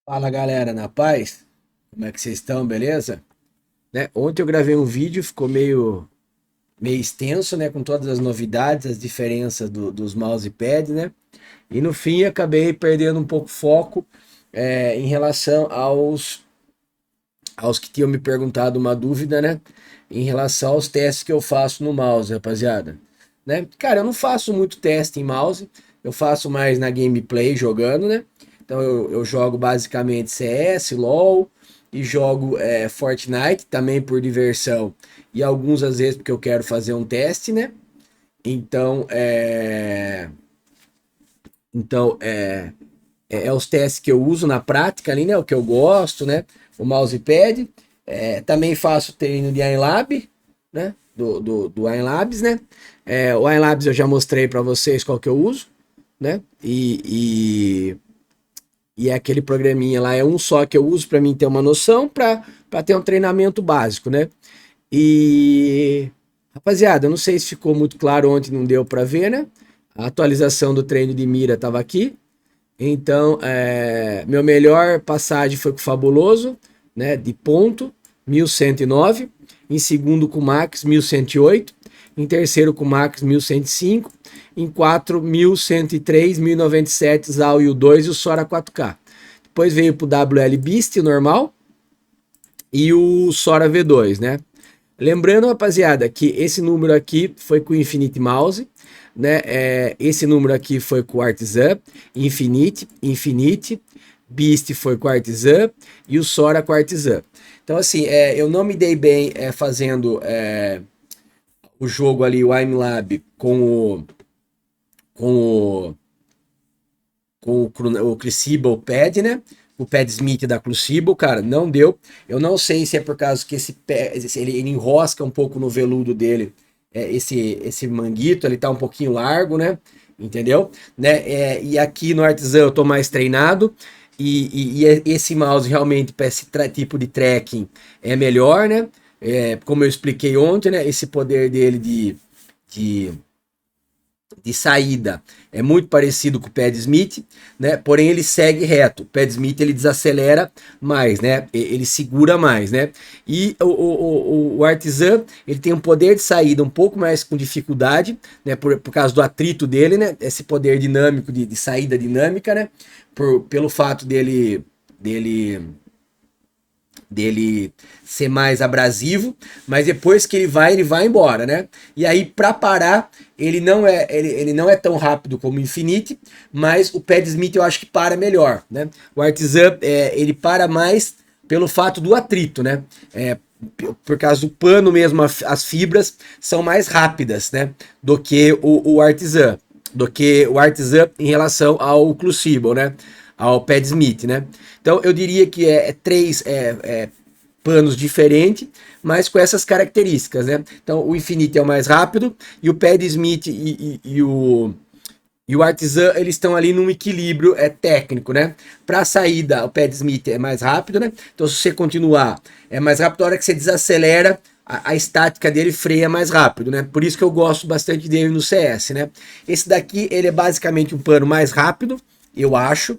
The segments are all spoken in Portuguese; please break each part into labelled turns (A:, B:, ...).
A: Fala galera, na paz? Como é que vocês estão, beleza? Né? Ontem eu gravei um vídeo, ficou meio extenso, né? Com todas as novidades, as diferenças dos mousepad, né? E no fim acabei perdendo um pouco o foco em relação aos que tinham me perguntado uma dúvida, né? Em relação aos testes que eu faço no mouse, rapaziada. Né? Cara, eu não faço muito teste em mouse, eu faço mais na gameplay jogando, né? Então eu jogo basicamente CS, LoL e jogo Fortnite também por diversão e alguns às vezes porque eu quero fazer um teste, né? Então então é os testes que eu uso na prática ali, né? O que eu gosto, né? O mousepad. Também faço treino de iLab, né? Do iLabs, né? O iLabs eu já mostrei para vocês qual que eu uso, né? E é aquele programinha lá, é um só que eu uso para mim ter uma noção, para ter um treinamento básico, né? E rapaziada, eu não sei se ficou muito claro ontem, não deu para ver, né? A atualização do treino de mira estava aqui. Então, meu melhor passagem foi com o Fabuloso, né, de ponto, 1109. Em segundo com o Max, 1108. Em terceiro com o Max, 1105. Em quatro, 1103, 1097, Zal e o 2 e o Sora 4K. Depois veio pro WL Beast normal e o Sora V2, né? Lembrando, rapaziada, que esse número aqui foi com o Infinite Mouse, né? Esse número aqui foi com o Artisan, Infinite, Beast foi com o Artisan e o Sora com o Artisan. Então, assim, eu não me dei bem fazendo o jogo ali, o IMLab, com o, com o Crucible Pad, né? O Pad Smith da Crucible, cara, não deu. Eu não sei se é por causa que ele enrosca um pouco no veludo dele, esse manguito, ele tá um pouquinho largo, né? Entendeu? Né? E aqui no Artisan eu tô mais treinado. E esse mouse realmente para esse tipo de tracking é melhor, né? Como eu expliquei ontem, né? Esse poder dele de de saída é muito parecido com o Pad Smith, né? Porém ele segue reto. O Pad Smith ele desacelera mais, né? Ele segura mais, né? E o Artisan ele tem um poder de saída um pouco mais com dificuldade, né? Por causa do atrito dele, né? Esse poder dinâmico de saída dinâmica, né? Pelo fato dele ser mais abrasivo, mas depois que ele vai embora, né? E aí para parar, ele não é tão rápido como o Infinite, mas o Pad Smith eu acho que para melhor, né? O Artisan ele para mais pelo fato do atrito, né? Por causa do pano mesmo, as fibras são mais rápidas, né? Do Artisan, do que o Artisan em relação ao Crucible, né? Ao Pad Smith, né? Então eu diria que três panos diferentes, mas com essas características, né? Então o Infinite é o mais rápido e o Pad Smith e o Artisan eles estão ali num equilíbrio técnico, né? Para a saída, o Pad Smith é mais rápido, né? Então se você continuar, é mais rápido, a hora que você desacelera, a estática dele freia mais rápido, né? Por isso que eu gosto bastante dele no CS, né? Esse daqui, ele é basicamente um pano mais rápido, eu acho,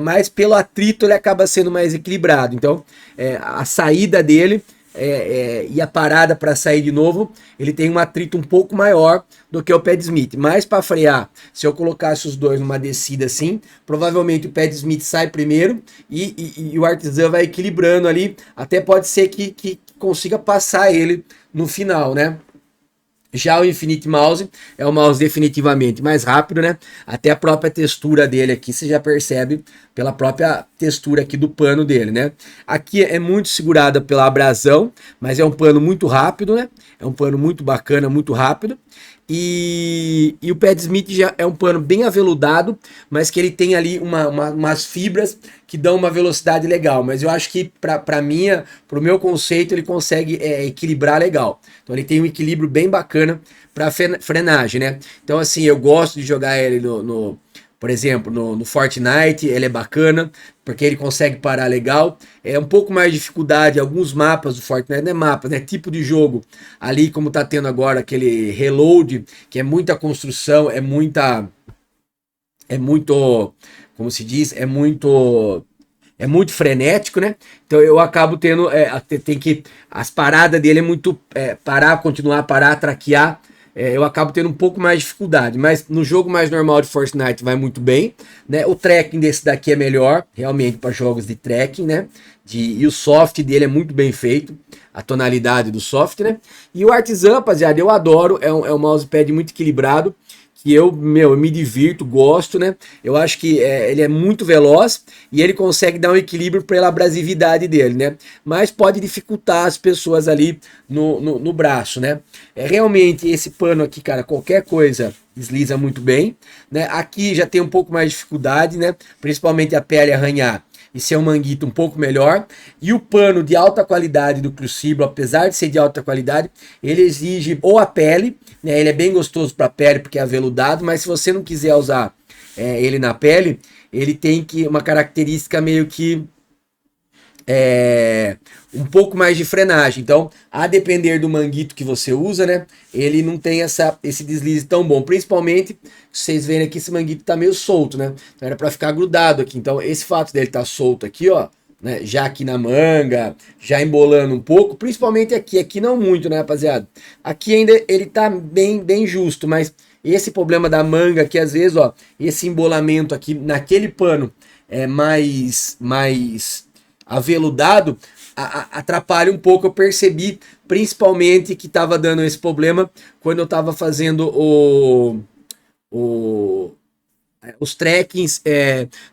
A: mas pelo atrito ele acaba sendo mais equilibrado. Então, a saída dele e a parada para sair de novo, ele tem um atrito um pouco maior do que o Pad Smith. Mas para frear, se eu colocasse os dois numa descida assim, provavelmente o Pad Smith sai primeiro e o Artisan vai equilibrando ali. Até pode ser que consiga passar ele no final, né? Já o Infinite Mouse é um mouse definitivamente mais rápido, né? Até a própria textura dele aqui você já percebe pela própria textura aqui do pano dele, né? Aqui é muito segurada pela abrasão, mas é um pano muito rápido, né? É um pano muito bacana, muito rápido. E o Pad Smith já é um pano bem aveludado, mas que ele tem ali umas fibras que dão uma velocidade legal. Mas eu acho que para o meu conceito, ele consegue equilibrar legal. Então ele tem um equilíbrio bem bacana para frenagem, né? Então assim, eu gosto de jogar ele por exemplo, no Fortnite, ele é bacana, porque ele consegue parar legal. É um pouco mais de dificuldade, alguns mapas do Fortnite, não é mapa, né? Tipo de jogo. Ali, como tá tendo agora aquele reload, que é muita construção, é muito, como se diz, é muito frenético, né? Então eu acabo tendo, tem que, as paradas dele é muito parar, continuar, parar, traquear. Eu acabo tendo um pouco mais de dificuldade, mas no jogo mais normal de Fortnite vai muito bem, né? O tracking desse daqui é melhor, realmente para jogos de tracking, né? E o soft dele é muito bem feito, a tonalidade do soft, né? E o Artisan, rapaziada, eu adoro, é um mousepad muito equilibrado, que eu me divirto, gosto, né? Eu acho que ele é muito veloz e ele consegue dar um equilíbrio pela abrasividade dele, né? Mas pode dificultar as pessoas ali no braço, né? Realmente esse pano aqui, cara, qualquer coisa desliza muito bem, né? Aqui já tem um pouco mais de dificuldade, né? Principalmente a pele arranhar e ser um manguito um pouco melhor. E o pano de alta qualidade do Crucible, apesar de ser de alta qualidade, ele exige ou a pele, né? Ele é bem gostoso para a pele porque é aveludado, mas se você não quiser usar ele na pele, ele tem uma característica meio que um pouco mais de frenagem. Então, a depender do manguito que você usa, né, ele não tem esse deslize tão bom. Principalmente, vocês verem aqui, esse manguito tá meio solto, né? Então era para ficar grudado aqui. Então, esse fato dele tá solto aqui, ó, né, já aqui na manga, já embolando um pouco, principalmente aqui não muito, né, rapaziada? Aqui ainda ele tá bem justo, mas esse problema da manga aqui, às vezes, ó, esse embolamento aqui naquele pano é mais aveludado, atrapalha um pouco. Eu percebi principalmente que estava dando esse problema quando eu estava fazendo os trackings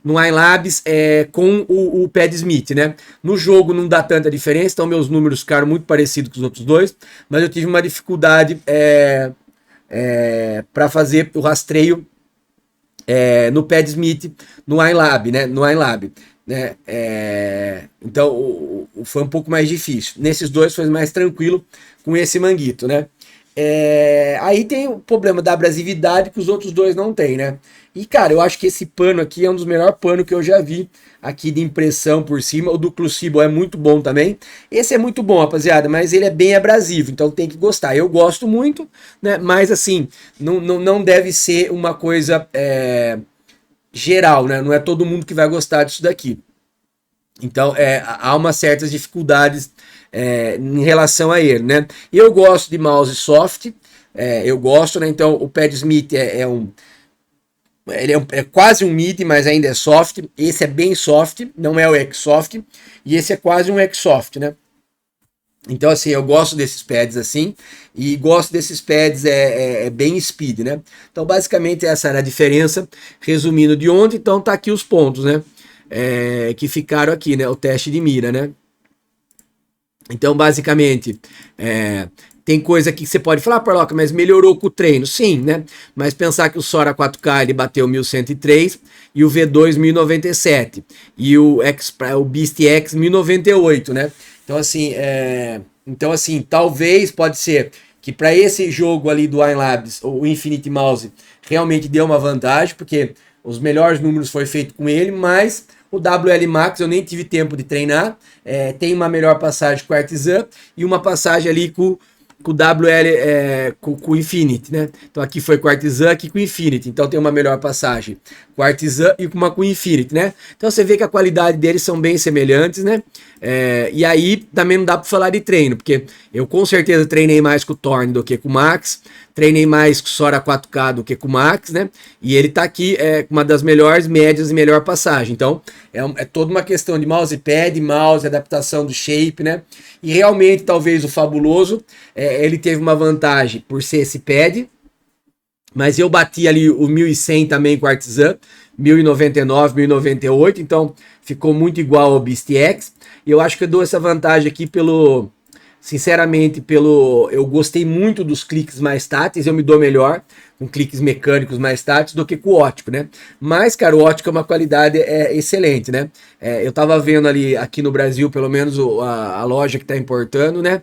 A: no iLabs com o Pad Smith, né? No jogo não dá tanta diferença, então meus números ficaram muito parecidos com os outros dois, mas eu tive uma dificuldade para fazer o rastreio no Pad Smith no iLab, né? No iLab. Né? Então foi um pouco mais difícil. Nesses dois foi mais tranquilo com esse manguito, né? Aí tem o problema da abrasividade que os outros dois não tem, né? E cara, eu acho que esse pano aqui é um dos melhores panos que eu já vi aqui de impressão por cima. O do Crucible é muito bom também. Esse é muito bom, rapaziada, mas ele é bem abrasivo, então tem que gostar. Eu gosto muito, né? Mas assim, não deve ser uma coisa geral, né? Não é todo mundo que vai gostar disso daqui. Então, há umas certas dificuldades em relação a ele, né? Eu gosto de mouse soft, eu gosto, né? Então, o Pad Smith ele é quase um mid, mas ainda é soft. Esse é bem soft, não é o X-Soft, e esse é quase um X-Soft, né? Então, assim, eu gosto desses pads assim, e gosto desses pads bem speed, né? Então, basicamente, essa era a diferença, resumindo de ontem. Então, tá aqui os pontos, né? Que ficaram aqui, né? O teste de mira, né? Então, basicamente, tem coisa que você pode falar, Parloca, mas melhorou com o treino. Sim, né? Mas pensar que o Sora 4K ele bateu 1103 e o V2 1097 e o Beast X 1098, né? Então assim, talvez pode ser que para esse jogo ali do iLabs, o Infinity Mouse realmente deu uma vantagem, porque os melhores números foi feito com ele, mas o WL Max eu nem tive tempo de treinar. Tem uma melhor passagem com o Artisan e uma passagem ali com o WL, com o Infinity, né? Então aqui foi com o Artisan, aqui com o Infinity. Então tem uma melhor passagem com o Artisan e com o Infinity, né? Então você vê que a qualidade deles são bem semelhantes, né? E aí também não dá para falar de treino, porque eu com certeza treinei mais com o Thorn do que com o Max, treinei mais com o Sora 4K do que com o Max, né? E ele tá aqui com uma das melhores médias e melhor passagem. Então é toda uma questão de mousepad, mouse, adaptação do shape, né? E realmente talvez o Fabuloso ele teve uma vantagem por ser esse pad, mas eu bati ali o 1100 também com o Artisan, 1099, 1098, então ficou muito igual ao Beast X. E eu acho que eu dou essa vantagem aqui sinceramente, eu gostei muito dos cliques mais táteis, eu me dou melhor com cliques mecânicos mais táteis do que com o ótico, né? Mas, cara, o ótico é uma qualidade excelente, né? Eu tava vendo ali, aqui no Brasil, pelo menos a loja que tá importando, né?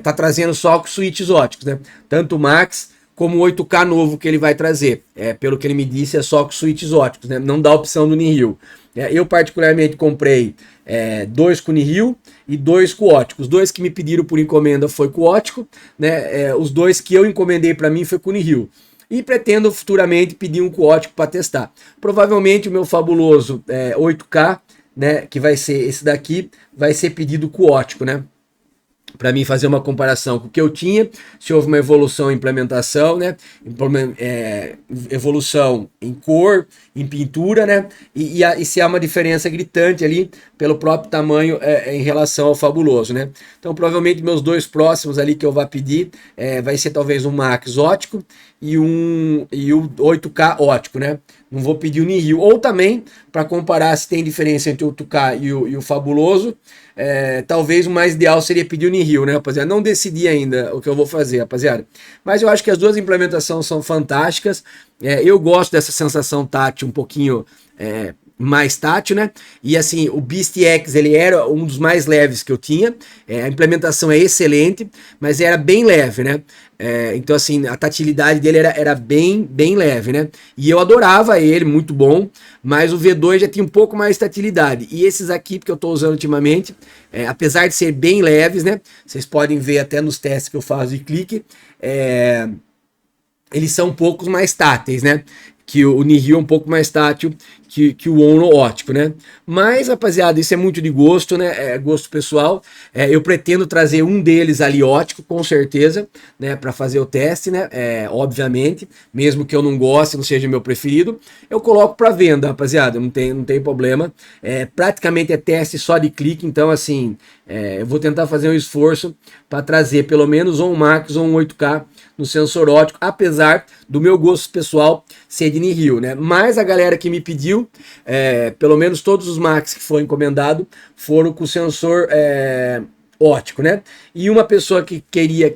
A: Tá trazendo só com switches óticos, né? Tanto o Max como o 8K novo que ele vai trazer. Pelo que ele me disse, é só com switches óticos, né? Não dá a opção do Nihil. Eu particularmente comprei 2 com Nihil e 2 com ótico. Os 2 que me pediram por encomenda foi com ótico, né? Os 2 que eu encomendei para mim foi com Nihil. E pretendo futuramente pedir um com ótico para testar. Provavelmente o meu fabuloso 8K né, que vai ser esse daqui, vai ser pedido com o ótico, né? Para mim fazer uma comparação com o que eu tinha, se houve uma evolução em implementação, né? Evolução em cor, em pintura, né? E se há uma diferença gritante ali pelo próprio tamanho em relação ao fabuloso, né? Então provavelmente meus dois próximos ali que eu vou pedir vai ser talvez um Max ótico e o 8K ótico, né? Não vou pedir o Nihil. Ou também, para comparar se tem diferença entre o 8K e o fabuloso, talvez o mais ideal seria pedir o Nihil, né, rapaziada? Não decidi ainda o que eu vou fazer, rapaziada. Mas eu acho que as duas implementações são fantásticas. Eu gosto dessa sensação tátil um pouquinho mais tátil, né? E assim, o Beast X, ele era um dos mais leves que eu tinha. A implementação é excelente, mas era bem leve, né? Então assim, a tatilidade dele era bem leve, né? E eu adorava ele, muito bom, mas o V2 já tinha um pouco mais de tatilidade. E esses aqui que eu tô usando ultimamente, apesar de ser bem leves, né? Vocês podem ver até nos testes que eu faço de clique, eles são um pouco mais táteis, né? Que o Nihil é um pouco mais tátil que o Ono ótico, né? Mas, rapaziada, isso é muito de gosto, né? É gosto pessoal. Eu pretendo trazer um deles ali ótico, com certeza, né? Para fazer o teste, né? Obviamente, mesmo que eu não goste, não seja meu preferido, eu coloco para venda, rapaziada. Não tem problema. Praticamente é teste só de clique, então, assim, eu vou tentar fazer um esforço para trazer pelo menos um Max ou um 8K no sensor ótico, apesar do meu gosto pessoal ser de Nihil, né? Mas a galera que me pediu, pelo menos todos os Max que foram encomendados foram com o sensor ótico, né? E uma pessoa que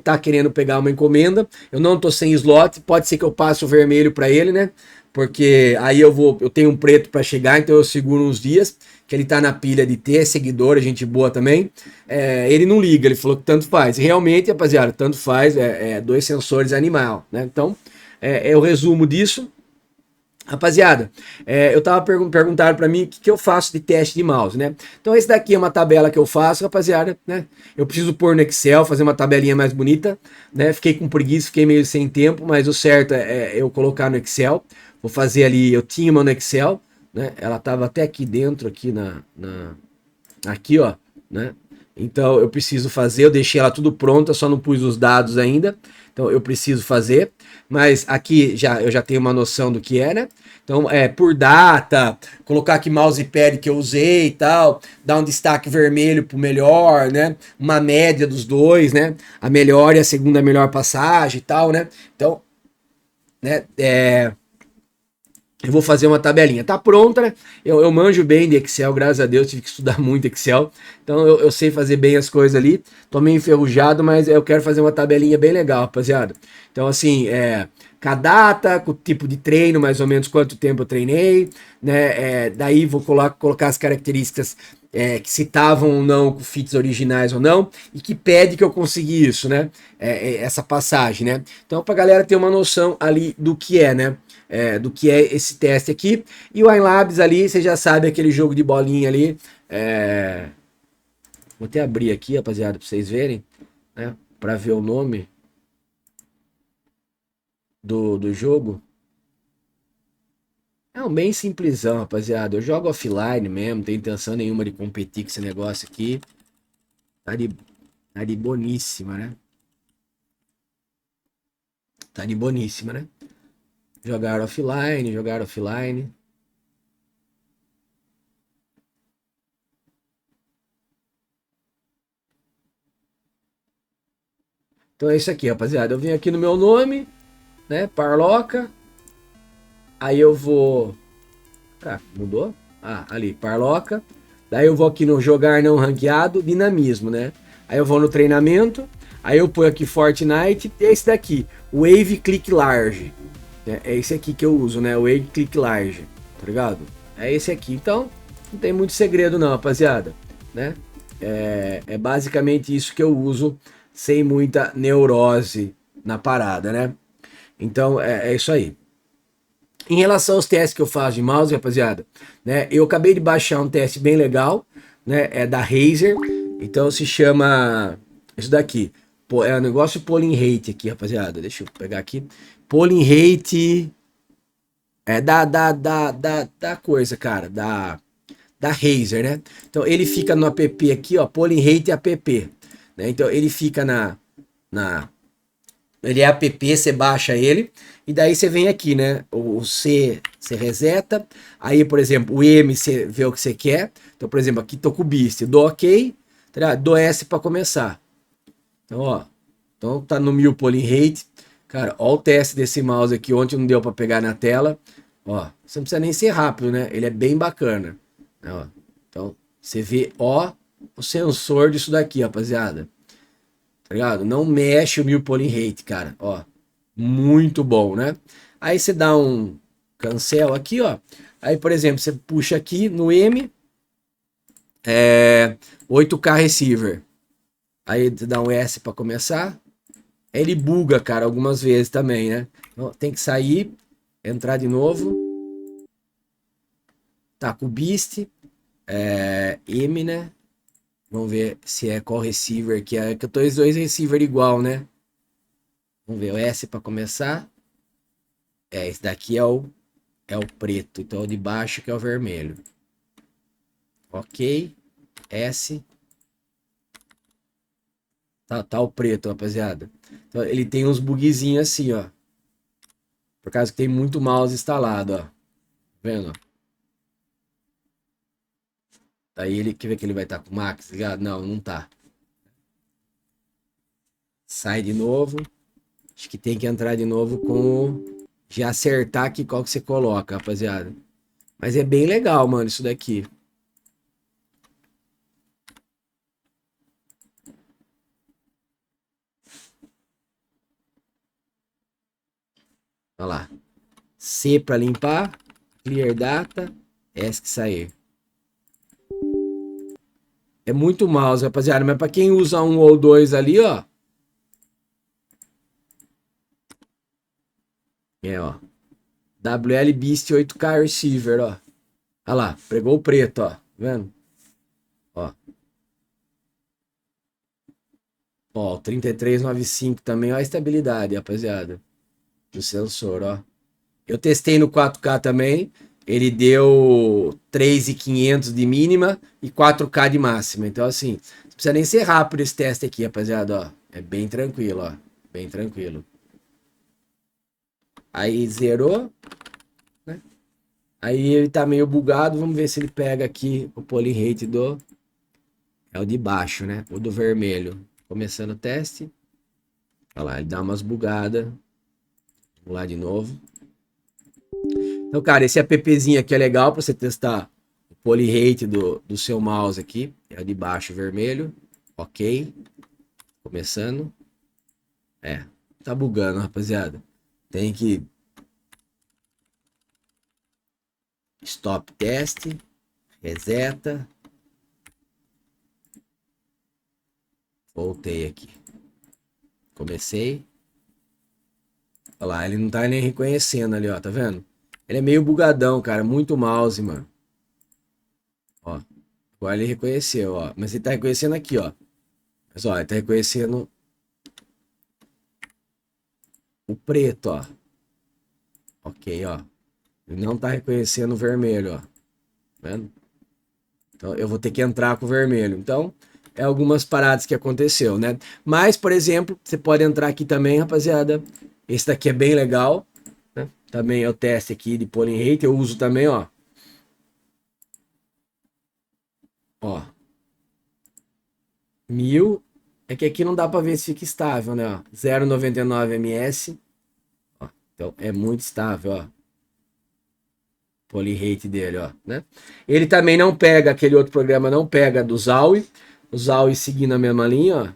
A: tá querendo pegar uma encomenda, eu não tô sem slot, pode ser que eu passe o vermelho para ele, né? Porque aí eu tenho um preto para chegar, então eu seguro uns dias, que ele tá na pilha de ter seguidor, gente boa também. Ele não liga, ele falou que tanto faz. E realmente, rapaziada, tanto faz, dois sensores animal, né? Então, é o resumo disso. Rapaziada, eu tava perguntando para mim o que eu faço de teste de mouse, né? Então esse daqui é uma tabela que eu faço, rapaziada, né? Eu preciso pôr no Excel, fazer uma tabelinha mais bonita, né? Fiquei com preguiça, fiquei meio sem tempo, mas o certo é eu colocar no Excel. Vou fazer ali, eu tinha uma no Excel, né? Ela tava até aqui dentro, aqui aqui, ó, né? Então eu preciso fazer, eu deixei ela tudo pronta, só não pus os dados ainda. Então eu preciso fazer, mas aqui eu já tenho uma noção do que é, né? Então por data, colocar que mousepad que eu usei e tal, dar um destaque vermelho pro melhor, né? Uma média dos dois, né? A melhor e a segunda melhor passagem e tal, né? Então, né? Eu vou fazer uma tabelinha. Tá pronta, né? Eu manjo bem de Excel, graças a Deus, tive que estudar muito Excel. Então eu sei fazer bem as coisas ali. Tô meio enferrujado, mas eu quero fazer uma tabelinha bem legal, rapaziada. Então, assim, com a data, com o tipo de treino, mais ou menos quanto tempo eu treinei, né? Daí vou colocar as características que se estavam ou não com fits originais ou não, e que pede que eu consegui isso, né? Essa passagem, né? Então, pra galera ter uma noção ali do que é, né? Do que é esse teste aqui. E o iLabs ali, você já sabe, aquele jogo de bolinha ali. Vou até abrir aqui, rapaziada, pra vocês verem, né? Pra ver o nome do jogo. É um bem simplesão, rapaziada. Eu jogo offline mesmo, não tenho intenção nenhuma de competir com esse negócio aqui. Tá de boníssima, né? Tá de boníssima, né? Jogar offline, jogar offline. Então é isso aqui, rapaziada. Eu venho aqui no meu nome, né? Parloca. Aí eu vou... Ah, mudou? Ah, ali, Parloca. Daí eu vou aqui no jogar não ranqueado, dinamismo, né? Aí eu vou no treinamento. Aí eu ponho aqui Fortnite. E é esse daqui, Wave Click Large. É esse aqui que eu uso, né? Wave Click Large, tá ligado? É esse aqui. Então, não tem muito segredo não, rapaziada, né? É basicamente isso que eu uso, sem muita neurose na parada, né? Então, é isso aí. Em relação aos testes que eu faço de mouse, rapaziada, né? Eu acabei de baixar um teste bem legal, né? É da Razer. Então se chama isso daqui. Pô, é um negócio polling rate aqui, rapaziada. Deixa eu pegar aqui. Polling rate da coisa, cara, da Razer, né? Então ele fica no app aqui, ó, Polling Rate app, né? Então ele fica na ele é app, você baixa ele, e daí você vem aqui, né? O C você reseta, aí, por exemplo, o M você vê o que você quer. Então, por exemplo, aqui tô com o Beast, dou OK, tá? Dou S para começar. Então, ó, então tá no 1000 polling rate. Cara, ó o teste desse mouse aqui, ontem não deu para pegar na tela. Ó, você não precisa nem ser rápido, né? Ele é bem bacana. Ó, então, você vê, ó, o sensor disso daqui, rapaziada. Tá ligado? Não mexe o 1000 polling rate, cara. Ó, muito bom, né? Aí você dá um cancel aqui, ó. Aí, por exemplo, você puxa aqui no M, 8K receiver. Aí você dá um S para começar. Ele buga, cara, algumas vezes também, né? Então, tem que sair, entrar de novo. Tá com o Beast, M, né? Vamos ver se é qual receiver que é. Que eu tô os dois receiver igual, né? Vamos ver o S para começar. Esse daqui é o preto, então o de baixo que é o vermelho. Ok, S. Tá o preto, rapaziada. Então ele tem uns bugzinhos assim, ó. Por causa que tem muito mouse instalado, ó. Tá vendo? Aí ele quer ver que ele vai estar com o Max ligado? Não, não tá. Sai de novo. Acho que tem que entrar de novo com já acertar aqui qual que você coloca, rapaziada. Mas é bem legal, mano, isso daqui. Olha lá. C para limpar, clear data, S que sair. É muito mouse, rapaziada, mas para quem usa um ou dois ali, ó. Ó. WL Beast 8K receiver, ó. Olha lá, pregou o preto, ó. Tá vendo? Ó. Ó, o 3395 também, ó a estabilidade, rapaziada. Do sensor, ó. Eu testei no 4K também. Ele deu 3.500 de mínima e 4K de máxima. Então, assim, não precisa nem ser rápido esse teste aqui, rapaziada, ó. É bem tranquilo, ó. Bem tranquilo. Aí zerou, né? Aí ele tá meio bugado. Vamos ver se ele pega aqui o poly rate do... É o de baixo, né? O do vermelho. Começando o teste. Olha lá, ele dá umas bugadas. Vamos lá de novo. Então, cara, esse appzinho aqui é legal para você testar o poly rate do seu mouse aqui. É o de baixo vermelho. Ok. Começando. Tá bugando, rapaziada. Tem que... Stop teste. Reseta. Voltei aqui. Comecei. Olha lá, ele não tá nem reconhecendo ali, ó. Tá vendo? Ele é meio bugadão, cara. Muito mouse, mano. Ó. Agora ele reconheceu, ó. Mas ele tá reconhecendo aqui, ó. Mas, ó, ele tá reconhecendo o preto, ó. Ok, ó. Ele não tá reconhecendo o vermelho, ó. Tá vendo? Então, eu vou ter que entrar com o vermelho. Então, é algumas paradas que aconteceu, né? Mas, por exemplo, você pode entrar aqui também, rapaziada. Esse daqui é bem legal, né? Também é o teste aqui de polling rate. Eu uso também, ó. Ó. 1000. É que aqui não dá para ver se fica estável, né? Ó. 0,99 ms. Ó. Então, é muito estável, ó. Poly rate dele, ó, né? Ele também não pega, aquele outro programa não pega do ZAWI. O ZAWI seguindo a mesma linha,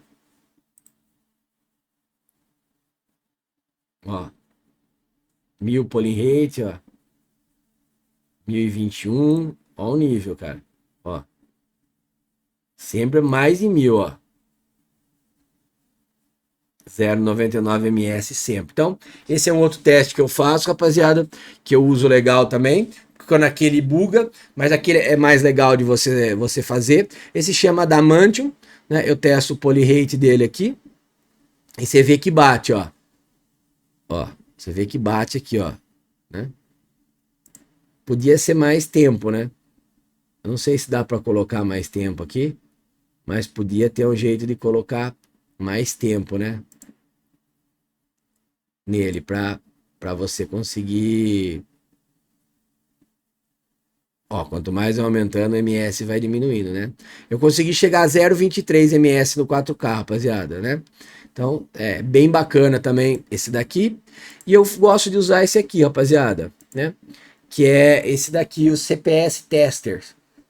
A: ó. Ó. 1000 poly rate, ó. 1021. Ó o nível, cara. Ó. Sempre mais de 1000, ó. 0,99 ms sempre. Então, esse é um outro teste que eu faço, rapaziada, que eu uso legal também. Quando aquele buga, mas aquele é mais legal de você fazer. Esse chama Adamantium, né? Eu testo o poly rate dele aqui. E você vê que bate, ó. Ó, você vê que bate aqui, ó, né? Podia ser mais tempo, né? Eu não sei se dá para colocar mais tempo aqui, mas podia ter um jeito de colocar mais tempo, né? Nele, para você conseguir. Ó, quanto mais vai aumentando, o ms vai diminuindo, né? Eu consegui chegar a 0,23 ms no 4K, rapaziada, né? Então, é bem bacana também esse daqui. E eu gosto de usar esse aqui, rapaziada, né? Que é esse daqui, o CPS Tester,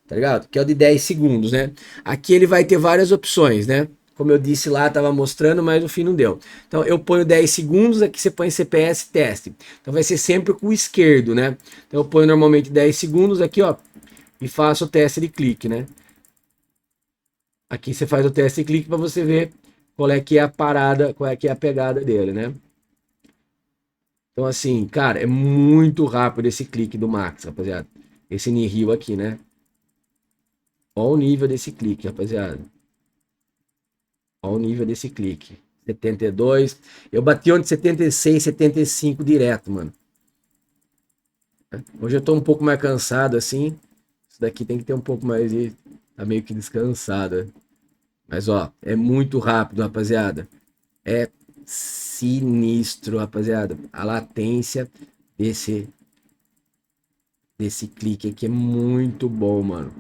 A: tá ligado? Que é o de 10 segundos, né? Aqui ele vai ter várias opções, né? Como eu disse lá, tava mostrando, mas no fim não deu. Então eu ponho 10 segundos, aqui você põe CPS teste. Então vai ser sempre com o esquerdo, né? Então eu ponho normalmente 10 segundos aqui, ó, e faço o teste de clique, né? Aqui você faz o teste de clique para você ver qual é que é a parada, qual é que é a pegada dele, né? Então assim, cara, é muito rápido esse clique do Max, rapaziada. Esse Nihil aqui, né? Olha o nível desse clique, rapaziada. Olha o nível desse clique. 72. Eu bati onde 76, 75 direto, mano. Hoje eu tô um pouco mais cansado, assim. Isso daqui tem que ter um pouco mais de... Tá meio que descansado. Mas, ó, é muito rápido, rapaziada. É sinistro, rapaziada. A latência desse clique aqui é muito bom, mano.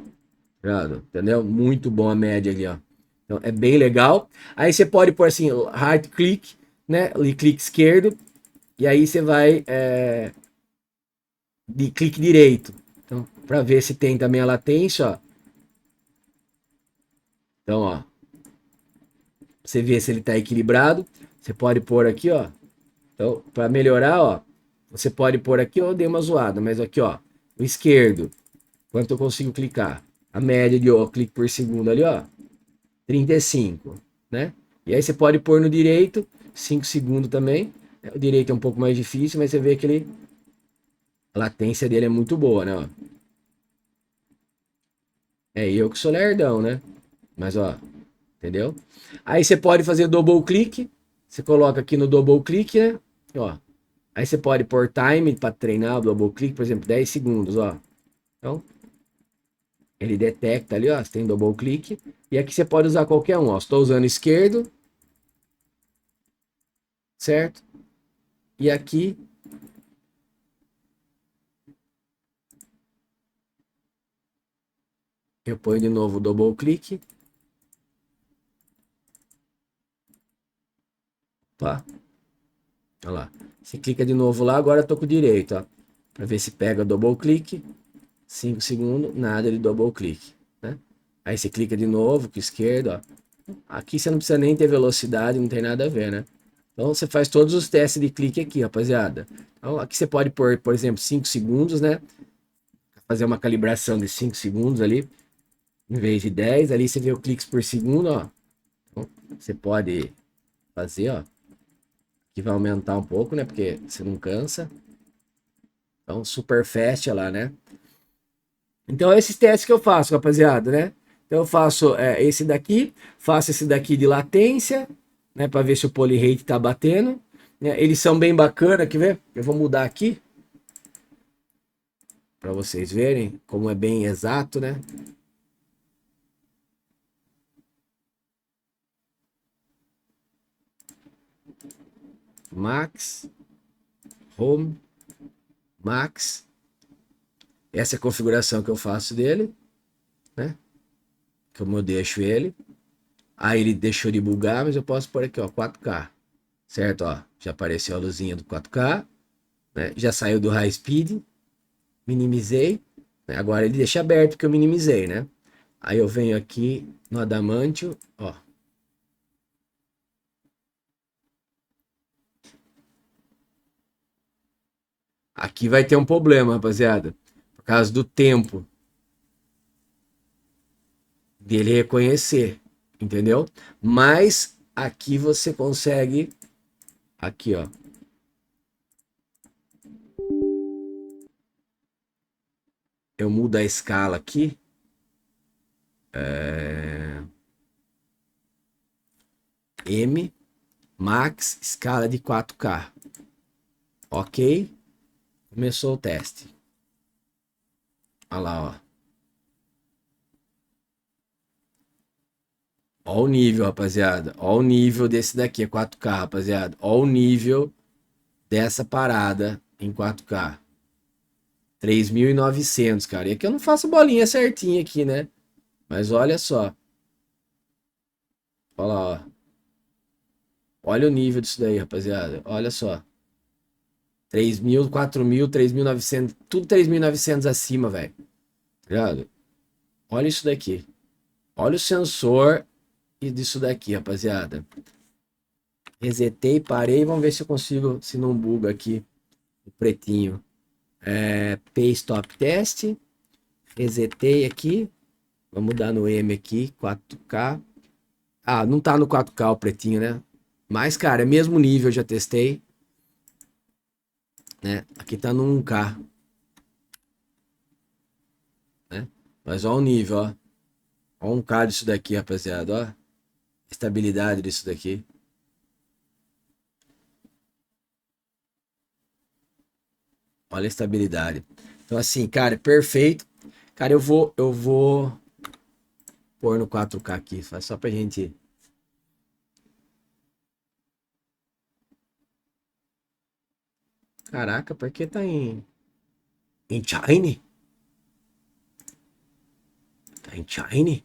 A: Entendeu? Muito bom a média ali, ó. Então é bem legal. Aí você pode pôr assim, right click, né? E clique esquerdo. E aí você vai de clique direito. Então, para ver se tem também a latência, ó. Então, ó. Você vê se ele tá equilibrado. Você pode pôr aqui, ó. Então, para melhorar, ó. Você pode pôr aqui, ó, eu dei uma zoada, mas aqui, ó. O esquerdo. Quanto eu consigo clicar? A média de ó, clique por segundo ali, ó. 35, né? E aí você pode pôr no direito, 5 segundos também. O direito é um pouco mais difícil, mas você vê que ele, a latência dele é muito boa, né? Ó. É eu que sou lerdão, né? Mas ó, entendeu? Aí você pode fazer double clique. Você coloca aqui no double clique, né? Ó. Aí você pode pôr time para treinar o double clique, por exemplo, 10 segundos, ó. Então, ele detecta ali, ó, você tem double clique. E aqui você pode usar qualquer um, ó. Estou usando esquerdo, certo? E aqui eu ponho de novo o double clique. Tá? Olha lá. Você clica de novo lá, agora eu tô com o direito, ó. Pra ver se pega double clique. 5 segundos, nada de double clique, né? Aí você clica de novo com o esquerdo, ó. Aqui você não precisa nem ter velocidade, não tem nada a ver, né? Então você faz todos os testes de clique aqui, rapaziada. Então aqui você pode pôr, por exemplo, 5 segundos, né? Fazer uma calibração de 5 segundos ali, em vez de 10. Ali você vê o cliques por segundo, ó. Então, você pode fazer, ó. Que vai aumentar um pouco, né? Porque você não cansa. Então, super fast lá, né? Então, esses testes que eu faço, rapaziada, né? Então, eu faço esse daqui, faço esse daqui de latência, né? Para ver se o polyrate tá batendo. Né? Eles são bem bacana, quer ver? Eu vou mudar aqui para vocês verem como é bem exato, né? Max, Home, Max. Essa é a configuração que eu faço dele, né? Como eu deixo ele. Aí ele deixou de bugar, mas eu posso pôr aqui, ó, 4K. Certo? Ó, já apareceu a luzinha do 4K, né? Já saiu do high speed, minimizei, né? Agora ele deixa aberto que eu minimizei, né? Aí eu venho aqui no Adamantio, ó. Aqui vai ter um problema, rapaziada, por causa do tempo dele reconhecer, entendeu? Mas aqui você consegue, aqui, ó. Eu mudo a escala aqui. M, Max, escala de 4K. Ok? Começou o teste. Olha lá, ó. Ó o nível, rapaziada. Ó o nível desse daqui, é 4K, rapaziada. Ó o nível dessa parada em 4K. 3.900, cara. E aqui eu não faço bolinha certinha aqui, né? Mas olha só. Olha lá, ó. Olha o nível disso daí, rapaziada. Olha só. 3.000, 4.000, 3.900, tudo 3.900 acima, velho. Tá ligado? Olha isso daqui. Olha o sensor e disso daqui, rapaziada. Resetei, parei. Vamos ver se eu consigo, se não buga aqui o pretinho. P-Stop Test. Resetei aqui. Vamos dar no M aqui, 4K. Ah, não tá no 4K o pretinho, né? Mas, cara, é mesmo nível, já testei. Né? Aqui tá no 1K. Né? Mas ó o nível, ó. Ó 1K disso daqui, rapaziada, ó. Estabilidade disso daqui. Olha a estabilidade. Então, assim, cara, é perfeito. Cara, eu vou pôr no 4K aqui, só pra gente. Caraca, por que tá em China? Tá em China?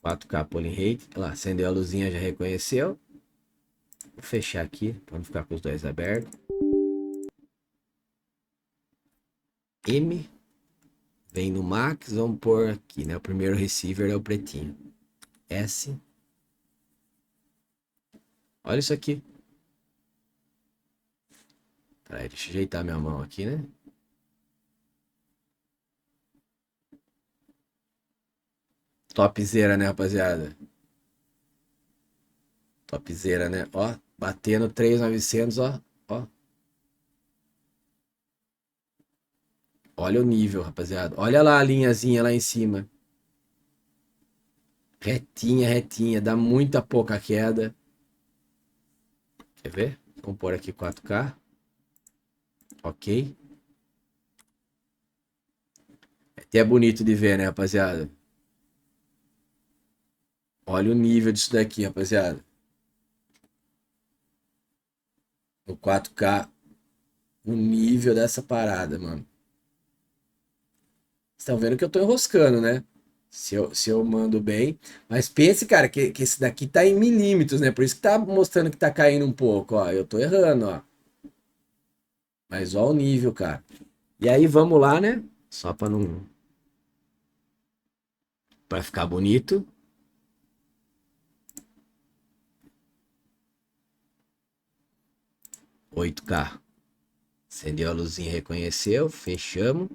A: 4K polling rate. Olha lá, acendeu a luzinha, já reconheceu. Vou fechar aqui para não ficar com os dois abertos. M. Vem no Max, vamos pôr aqui, né? O primeiro receiver é o pretinho. S. Olha isso aqui. Peraí, deixa eu ajeitar minha mão aqui, né? Topzera, né, rapaziada? Topzera, né? Ó, batendo 3.900, ó. Ó. Olha o nível, rapaziada. Olha lá a linhazinha lá em cima. Retinha, retinha. Dá muita pouca queda. Quer ver? Vamos pôr aqui 4K. Ok. Até é bonito de ver, né, rapaziada? Olha o nível disso daqui, rapaziada. No 4K. O nível dessa parada, mano. Vocês estão vendo que eu tô enroscando, né? Se eu mando bem. Mas pense, cara, que esse daqui tá em milímetros, né? Por isso que tá mostrando que tá caindo um pouco, ó. Eu tô errando, ó. Mas ó o nível, cara. E aí vamos lá, né? Só pra não. Pra ficar bonito. 8K. Acendeu a luzinha, reconheceu. Fechamos.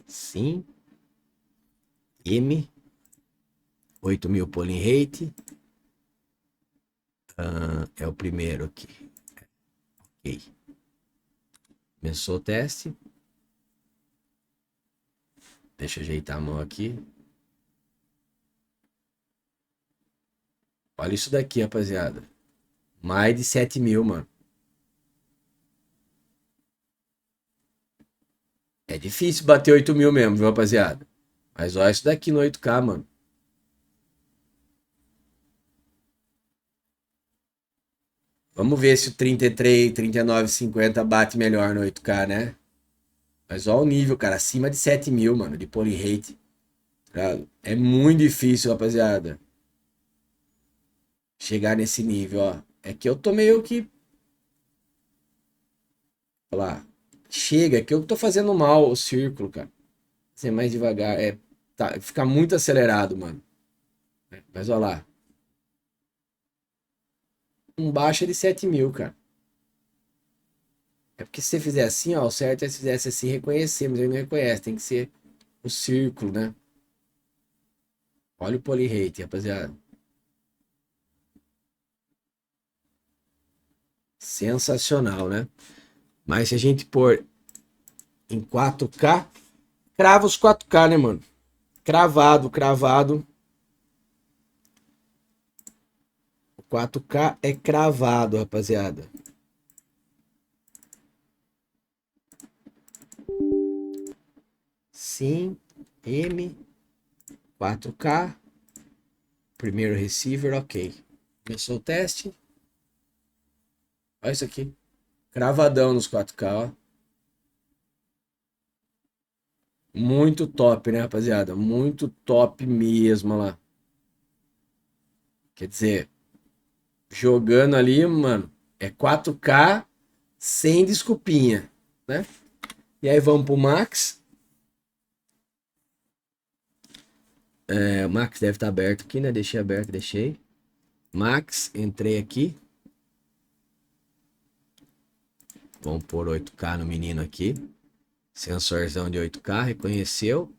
A: Sim. M. 8.000 polling rate. É o primeiro aqui. Ok. Começou o teste. Deixa eu ajeitar a mão aqui. Olha isso daqui, rapaziada. Mais de 7.000, mano. É difícil bater 8.000 mesmo, viu, rapaziada? Mas olha isso daqui no 8K, mano. Vamos ver se o 33, 39,50 bate melhor no 8K, né? Mas olha o nível, cara. Acima de 7.000, mano, de poly rate. Tá? É muito difícil, rapaziada. Chegar nesse nível, ó. É que eu tô meio que. Olha lá. Chega, é que eu tô fazendo mal o círculo, cara. Ser mais devagar. Tá, fica muito acelerado, mano. Mas olha lá. Um baixo é de 7.000, cara. É porque se você fizer assim, ó, o certo é se fizesse assim reconhecer, mas ele não reconhece, tem que ser o círculo, né? Olha o poly rate, rapaziada. Sensacional, né? Mas se a gente pôr em 4K, crava os 4K, né, mano? Cravado, cravado. O 4K é cravado, rapaziada. Sim, M, 4K, primeiro receiver, ok. Começou o teste. Olha isso aqui. Cravadão nos 4K, ó. Muito top, né, rapaziada? Muito top mesmo, olha lá. Quer dizer, jogando ali, mano, é 4K sem desculpinha, né? E aí vamos pro Max. O Max deve estar aberto aqui, né? Deixei aberto, deixei. Max, entrei aqui. Vamos pôr 8K no menino aqui. Sensorzão de 8K, reconheceu.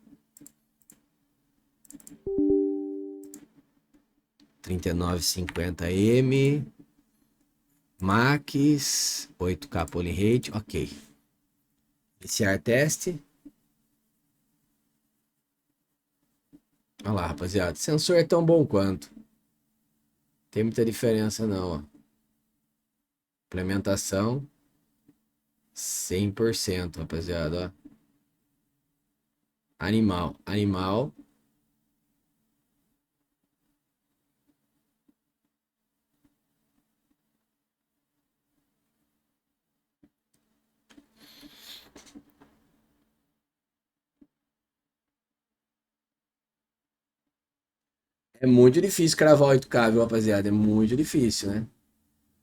A: 3950M. Max, 8K Polyrate, ok. Iniciar teste. Olha lá, rapaziada. Sensor é tão bom quanto. Tem muita diferença não, ó. Implementação 100%, rapaziada, ó. Animal, animal. É muito difícil cravar 8K, viu, rapaziada? É muito difícil, né?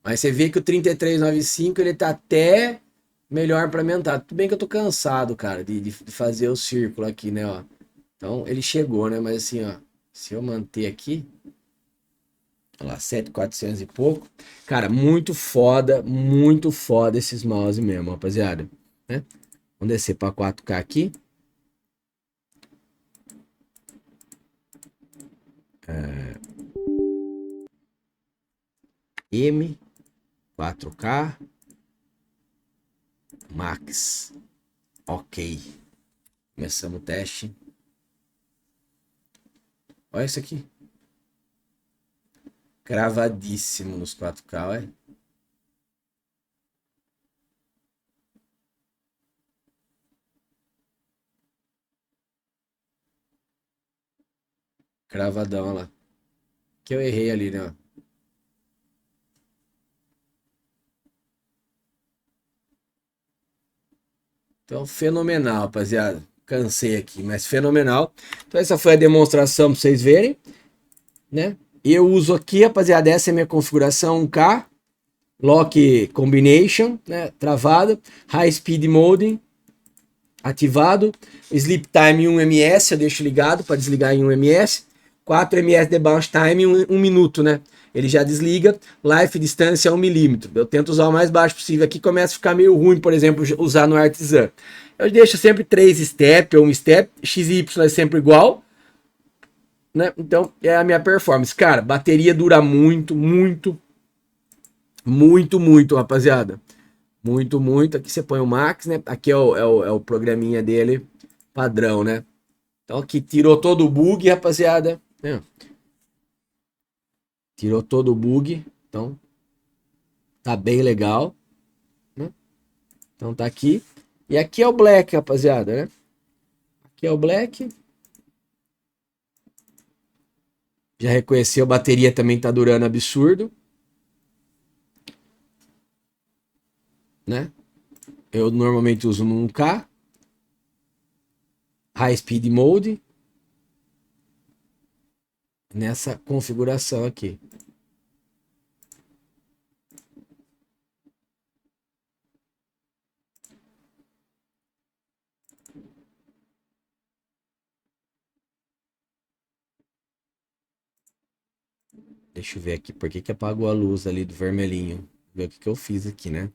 A: Mas você vê que o 3395 ele tá até melhor implementado. Tudo bem que eu tô cansado, cara, de fazer o círculo aqui, né, ó. Então ele chegou, né? Mas assim, ó, se eu manter aqui, olha lá, 7.400 e pouco. Cara, muito foda esses mouse mesmo, rapaziada, né? Vamos descer para 4K aqui. M, 4K, Max. Ok. Começamos o teste. Olha isso aqui. Cravadíssimo nos 4K, olha. Cravadão, olha lá. Que eu errei ali, né? Então, fenomenal, rapaziada. Cansei aqui, mas fenomenal. Então, essa foi a demonstração para vocês verem, né? Eu uso aqui, rapaziada, essa é a minha configuração 1K. Lock Combination, né? Travada. High Speed Mode ativado. Sleep Time 1 ms, eu deixo ligado para desligar em 1 ms. 4 ms de bounce time, 1 minuto, né? Ele já desliga. Life distância 1 milímetro. Eu tento usar o mais baixo possível aqui, começa a ficar meio ruim, por exemplo, usar no Artisan. Eu deixo sempre 3 step ou 1 step, XY é sempre igual, né? Então é a minha performance. Cara, bateria dura muito, rapaziada. Muito. Aqui você põe o Max, né? Aqui é o programinha dele padrão, né? Então aqui tirou todo o bug, rapaziada. Tirou todo o bug. Então tá bem legal, né? Então tá aqui. E aqui é o Black, rapaziada, né? Aqui é o Black. Já reconheceu, a bateria também tá durando absurdo, né? Eu normalmente uso no 1K. High Speed Mode. Nessa configuração aqui. Deixa eu ver aqui, por que que apagou a luz ali do vermelhinho? Ver o que que eu fiz aqui, né?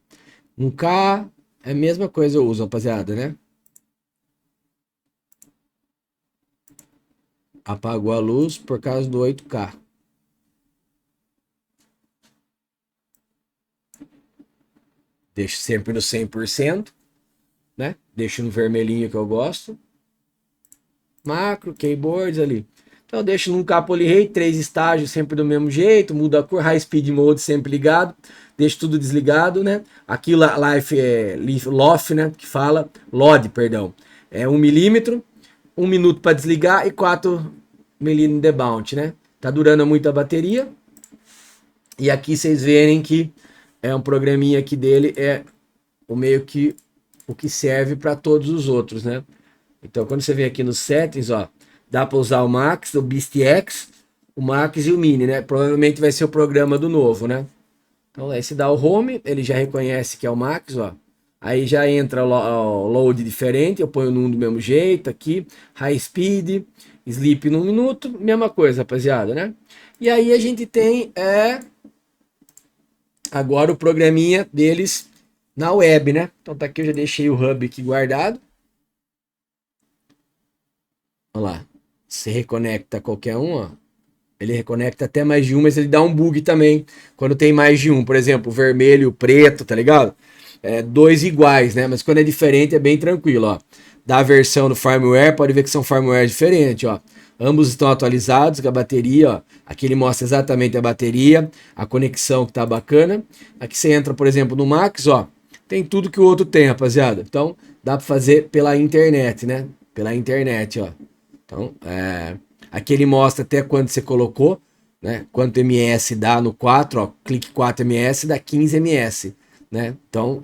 A: 1K é a mesma coisa eu uso, rapaziada, né? Apagou a luz por causa do 8K. Deixo sempre no 100%, né? Deixo no vermelhinho que eu gosto. Macro, keyboards ali. Então eu deixo num Polyrate, 3 estágios sempre do mesmo jeito, muda a cor, High Speed Mode sempre ligado, deixo tudo desligado, né? Aqui Life é Loft, né? Que fala, LOD, perdão, é 1 milímetro. 1 minuto para desligar e 4 milímetros de bounce, né? Tá durando muito a bateria. E aqui vocês verem que é um programinha aqui dele, é o meio que o que serve para todos os outros, né? Então quando você vem aqui nos settings, ó, dá para usar o Max, o BeastX, o Max e o Mini, né? Provavelmente vai ser o programa do novo, né? Então aí se dá o Home, ele já reconhece que é o Max, ó. Aí já entra o load diferente, eu ponho num do mesmo jeito aqui, High Speed, Sleep no minuto, mesma coisa, rapaziada, né? E aí a gente tem agora o programinha deles na web, né? Então tá aqui, eu já deixei o hub aqui guardado. Olha lá, se reconecta qualquer um, ó. Ele reconecta até mais de um, mas ele dá um bug também quando tem mais de um. Por exemplo, o vermelho e o preto, tá ligado? Dois iguais, né? Mas quando é diferente é bem tranquilo, ó. Da versão do firmware, pode ver que são firmware diferentes, ó. Ambos estão atualizados com a bateria, ó. Aqui ele mostra exatamente a bateria, a conexão que tá bacana. Aqui você entra, por exemplo, no Max, ó. Tem tudo que o outro tem, rapaziada. Então, dá para fazer pela internet, né? Pela internet, ó. Então, aqui ele mostra até quanto você colocou, né? Quanto ms dá no 4, ó. Clique 4 ms dá 15 ms, né? Então,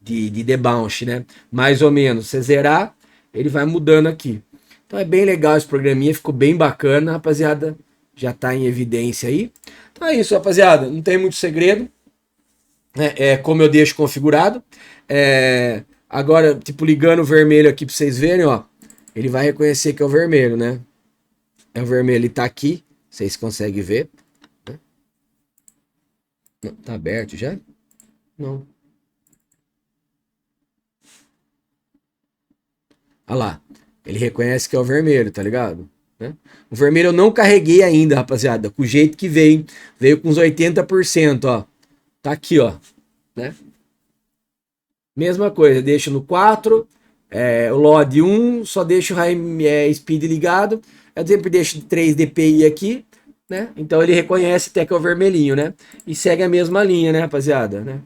A: de debounce, né? Mais ou menos. Você zerar, ele vai mudando aqui. Então é bem legal esse programinha, ficou bem bacana, rapaziada. Já tá em evidência aí. Então é isso, rapaziada. Não tem muito segredo. Como eu deixo configurado. Agora, tipo, ligando o vermelho aqui pra vocês verem, ó. Ele vai reconhecer que é o vermelho, né? É o vermelho, ele tá aqui. Vocês conseguem ver. Não, tá aberto já? Não. Olha lá. Ele reconhece que é o vermelho, tá ligado? Né? O vermelho eu não carreguei ainda, rapaziada. Com o jeito que veio. Veio com uns 80%, ó. Tá aqui, ó. Né? Mesma coisa, deixo no 4. O LOD 1, só deixo o High Speed ligado. Eu sempre deixo 3 DPI aqui, né? Então ele reconhece até que é o vermelhinho, né? E segue a mesma linha, né, rapaziada? Né?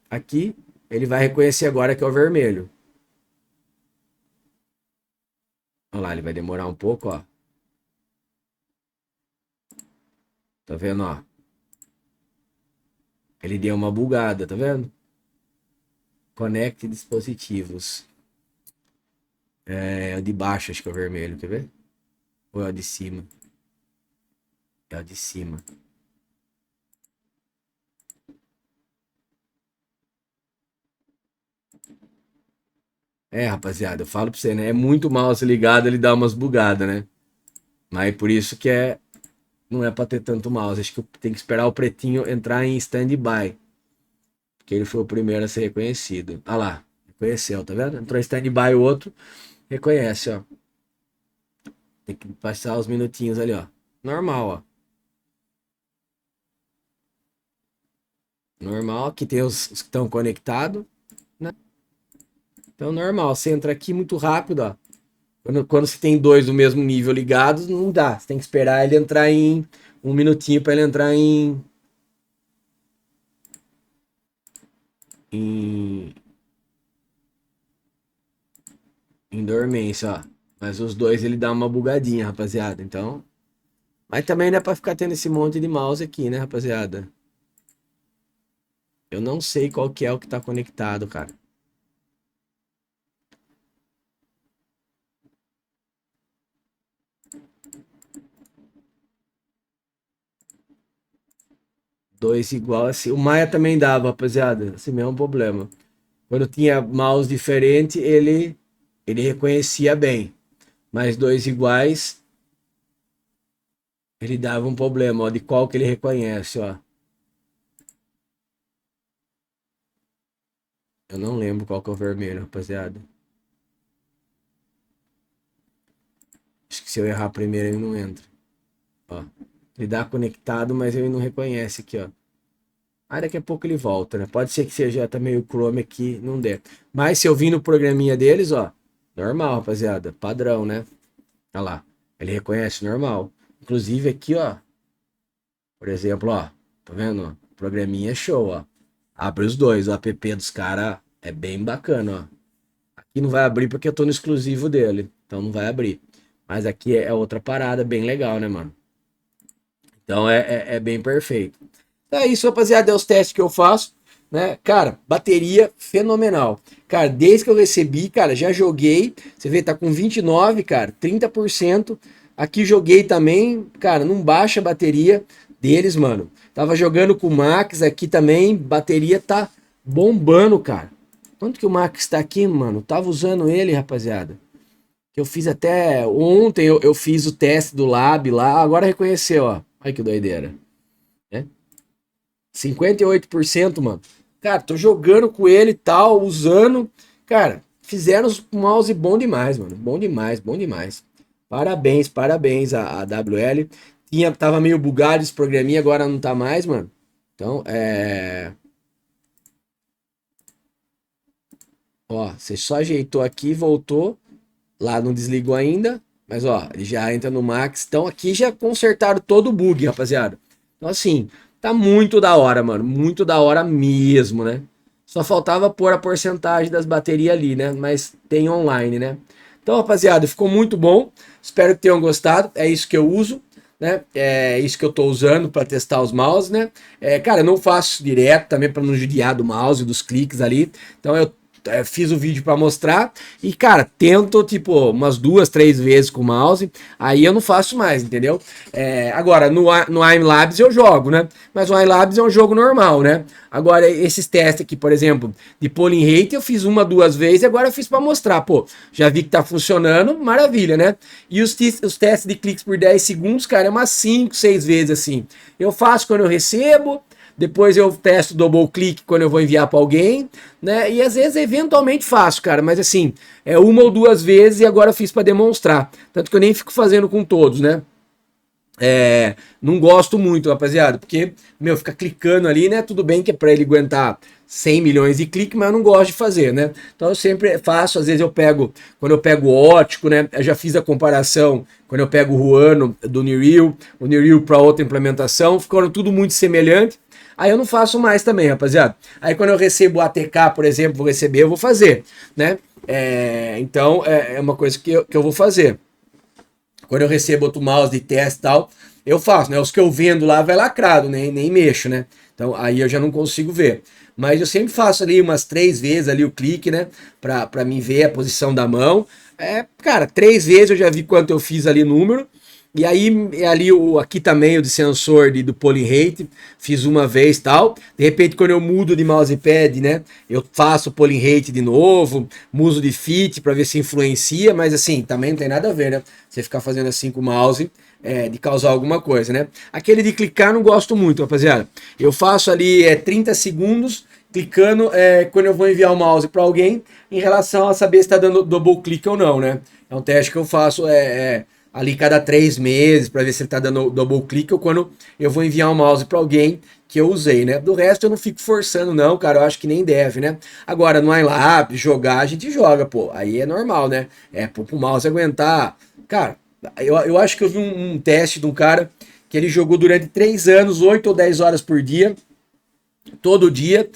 A: Aqui, ele vai reconhecer agora que é o vermelho. Olha lá, ele vai demorar um pouco, ó. Tá vendo, ó? Ele deu uma bugada, tá vendo? Conecte dispositivos. É o de baixo, acho que é o vermelho, quer ver? Ou é o de cima? É o de cima. Rapaziada, eu falo pra você, né? É muito mouse ligado, ele dá umas bugadas, né? Mas por isso que não é pra ter tanto mouse. Acho que tem que esperar o pretinho entrar em stand-by. Porque ele foi o primeiro a ser reconhecido. Ah lá, reconheceu, tá vendo? Entrou em stand-by o outro, reconhece, ó. Tem que passar os minutinhos ali, ó. Normal, ó. Normal, aqui tem os que estão conectados, né? Então, normal. Você entra aqui muito rápido, ó. Quando você tem dois do mesmo nível ligados, não dá. Você tem que esperar ele entrar em 1 minutinho para ele entrar em, em dormência, ó. Mas os dois ele dá uma bugadinha, rapaziada. Então. Mas também não é pra ficar tendo esse monte de mouse aqui, né, rapaziada? Eu não sei qual que é o que tá conectado, cara. Dois igual assim. O Maia também dava, rapaziada. Esse mesmo problema. Quando tinha mouse diferente, ele reconhecia bem. Mas dois iguais, ele dava um problema, ó, de qual que ele reconhece, ó. Eu não lembro qual que é o vermelho, rapaziada. Acho que se eu errar primeiro ele não entra. Ó. Ele dá conectado, mas ele não reconhece aqui, ó. Aí daqui a pouco ele volta, né? Pode ser que seja também o Chrome aqui, não der. Mas se eu vir no programinha deles, ó, normal, rapaziada, padrão, né? Olha lá, ele reconhece normal. Inclusive aqui, ó, por exemplo, ó, tá vendo? O programinha é show, ó. Abre os dois, o app dos caras é bem bacana, ó. Aqui não vai abrir porque eu tô no exclusivo dele. Então não vai abrir. Mas aqui é outra parada bem legal, né, mano? Então é bem perfeito. Então é isso, rapaziada, é os testes que eu faço, né? Cara, bateria fenomenal. Cara, desde que eu recebi, cara, já joguei. Você vê, tá com 29, cara, 30%. Aqui joguei também, cara, não baixa a bateria deles, mano. Tava jogando com o Max aqui também, bateria tá bombando, cara. Quanto que o Max tá aqui, mano? Tava usando ele, rapaziada. Que eu fiz até ontem, eu fiz o teste do Lab lá, agora reconheceu, ó. Olha que doideira, né? 58%, mano. Cara, tô jogando com ele e tal, usando. Cara, fizeram um mouse bom demais, mano. Bom demais, bom demais. Parabéns, parabéns a WL. Tava meio bugado esse programinha, agora não tá mais, mano. Então, ó, você só ajeitou aqui, voltou. Lá não desligou ainda, mas ó, ele já entra no Max. Então aqui já consertaram todo o bug, rapaziada. Então assim, tá muito da hora, mano. Muito da hora mesmo, né? Só faltava pôr a porcentagem das baterias ali, né? Mas tem online, né? Então, rapaziada, ficou muito bom. Espero que tenham gostado. É isso que eu uso, né? É isso que eu tô usando para testar os mouses, né? Cara, eu não faço direto também para não judiar do mouse, dos cliques ali. Então eu fiz o vídeo para mostrar e, cara, tento, tipo, umas 2, 3 vezes com o mouse, aí eu não faço mais, entendeu? Agora, no iLabs eu jogo, né? Mas o iLabs é um jogo normal, né? Agora, esses testes aqui, por exemplo, de polling rate, eu fiz 1, 2 vezes e agora eu fiz para mostrar, pô, já vi que tá funcionando, maravilha, né? E os testes de cliques por 10 segundos, cara, é umas 5, 6 vezes, assim. Eu faço quando eu recebo, depois eu testo double click quando eu vou enviar para alguém, né? E às vezes eventualmente faço, cara, mas assim, 1 ou 2 vezes e agora eu fiz para demonstrar. Tanto que eu nem fico fazendo com todos, né? Não gosto muito, rapaziada, porque, meu, fica clicando ali, né? Tudo bem que é para ele aguentar 100 milhões de cliques, mas eu não gosto de fazer, né? Então eu sempre faço, às vezes eu pego, quando eu pego o ótico, né? Eu já fiz a comparação, quando eu pego o Ruano do Nereal, o Nereal para outra implementação, ficou tudo muito semelhante. Aí eu não faço mais também, rapaziada. Aí quando eu recebo o ATK, por exemplo, vou receber, eu vou fazer, né? Então é uma coisa que eu vou fazer. Quando eu recebo outro mouse de teste e tal, eu faço, né? Os que eu vendo lá vai lacrado, né? Nem mexo, né? Então aí eu já não consigo ver. Mas eu sempre faço ali umas 3 vezes ali o clique, né? Pra mim ver a posição da mão. Cara, 3 vezes eu já vi quanto eu fiz ali número. E aí, ali aqui também o de sensor do polling rate, fiz 1 vez tal. De repente, quando eu mudo de mousepad, né, eu faço o polling rate de novo, mudo de fit para ver se influencia, mas assim, também não tem nada a ver, né? Você ficar fazendo assim com o mouse, de causar alguma coisa, né? Aquele de clicar não gosto muito, rapaziada. Eu faço ali 30 segundos clicando quando eu vou enviar o mouse para alguém em relação a saber se está dando double click ou não, né? É um teste que eu faço ali cada 3 meses para ver se ele tá dando double click ou quando eu vou enviar um mouse para alguém que eu usei, né? Do resto eu não fico forçando não, cara, eu acho que nem deve, né? Agora no iLab, jogar, a gente joga, pô, aí é normal, né? Pro mouse aguentar. Cara, eu acho que eu vi um teste de um cara que ele jogou durante 3 anos, 8 ou 10 horas por dia, todo dia,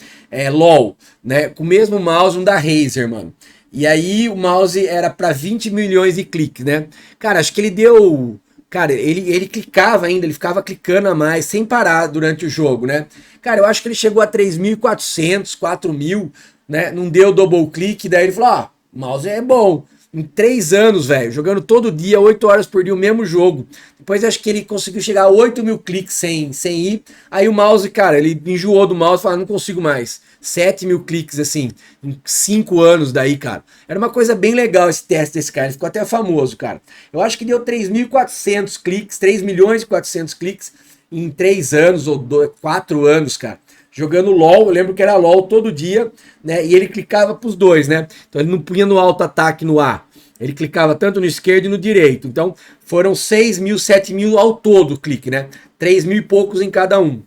A: LOL, né? Com o mesmo mouse, um da Razer, mano. E aí o mouse era para 20 milhões de cliques, né? Cara, acho que ele deu... Cara, ele clicava ainda, ele ficava clicando a mais, sem parar durante o jogo, né? Cara, eu acho que ele chegou a 3.400, 4.000, né? Não deu double click, daí ele falou, ó, o mouse é bom. Em 3 anos, velho, jogando todo dia, 8 horas por dia, o mesmo jogo. Depois acho que ele conseguiu chegar a 8.000 cliques sem ir. Aí o mouse, cara, ele enjoou do mouse e falou, não consigo mais. 7.000 cliques, assim, em 5 anos daí, cara. Era uma coisa bem legal esse teste desse cara, ele ficou até famoso, cara. Eu acho que deu 3.400 cliques, 3 milhões e 400 cliques em 3 anos ou 4 anos, cara. Jogando LOL, eu lembro que era LOL todo dia, né? E ele clicava pros dois, né? Então ele não punha no alto ataque no A. Ele clicava tanto no esquerdo e no direito. Então foram 6.000, 7.000 ao todo o clique, né? 3.000 e poucos em cada um.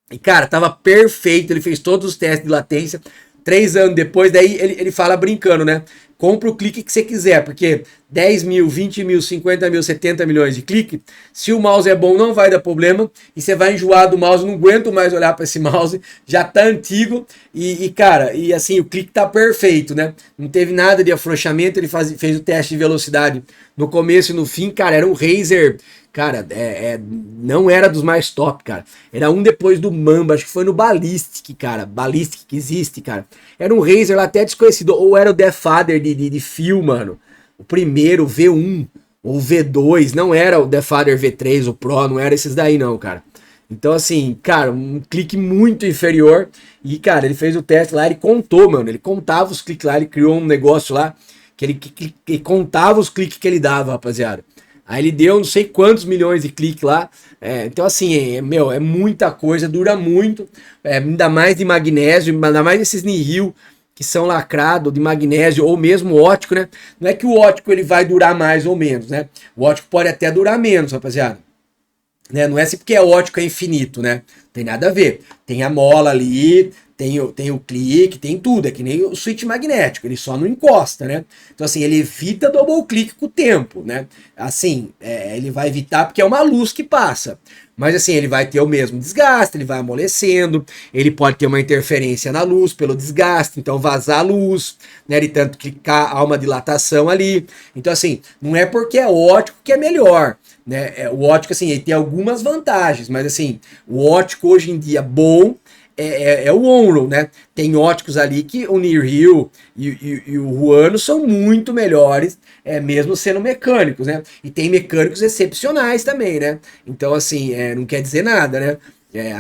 A: E cara, tava perfeito. Ele fez todos os testes de latência. 3 anos depois, daí ele fala brincando, né? compra o clique que você quiser, porque 10 mil, 20 mil, 50 mil, 70 milhões de clique, se o mouse é bom não vai dar problema, e você vai enjoar do mouse, não aguento mais olhar para esse mouse, já tá antigo, cara, e assim, o clique tá perfeito, né? Não teve nada de afrouxamento, ele fez o teste de velocidade no começo e no fim, cara, era um Razer, cara, não era dos mais top, cara. Era um depois do Mamba, acho que foi no Ballistic, cara. Ballistic que existe, cara. Era um Razer lá até desconhecido. Ou era o Death Father de fio, mano. O primeiro, o V1 ou o V2. Não era o Death Father V3, o Pro, não era esses daí não, cara. Então assim, cara, um clique muito inferior. E, cara, ele fez o teste lá, ele contou, mano. Ele contava os cliques lá, ele criou um negócio lá que ele contava os cliques que ele dava, rapaziada. Aí ele deu não sei quantos milhões de cliques lá. Então, assim, é muita coisa, dura muito. Ainda mais de magnésio, ainda mais esses Nihil que são lacrados de magnésio ou mesmo ótico, né? Não é que o ótico ele vai durar mais ou menos, né? O ótico pode até durar menos, rapaziada. Né? Não é assim porque é ótico é infinito, né? Tem nada a ver. Tem a mola ali, tem o clique, tem tudo. É que nem o switch magnético, ele só não encosta, né? Então, assim, ele evita double clique com o tempo, né? Assim, ele vai evitar porque é uma luz que passa. Mas, assim, ele vai ter o mesmo desgaste, ele vai amolecendo, ele pode ter uma interferência na luz pelo desgaste, então vazar a luz, né? De tanto clicar, há uma dilatação ali. Então, assim, não é porque é ótico que é melhor. Né? O ótico, assim, ele tem algumas vantagens, mas assim, o ótico hoje em dia bom é o Onron, né? Tem óticos ali que o Nihil e o Ruano são muito melhores, mesmo sendo mecânicos, né? E tem mecânicos excepcionais também, né? Então, assim, não quer dizer nada, né?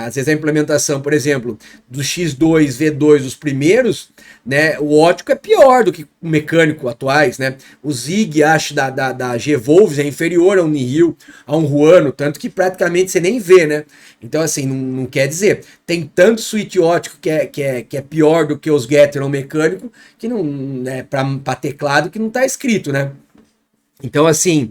A: Às vezes a implementação, por exemplo, do X2, V2, os primeiros, né, o ótico é pior do que o mecânico atuais, né? O Zig, acho, da G-Volves é inferior ao Nihil, a um Ruano, tanto que praticamente você nem vê, né? Então, assim, não quer dizer. Tem tanto switch ótico que é pior do que os Gateron mecânico, que não, né, para teclado que não tá escrito, né? Então, assim,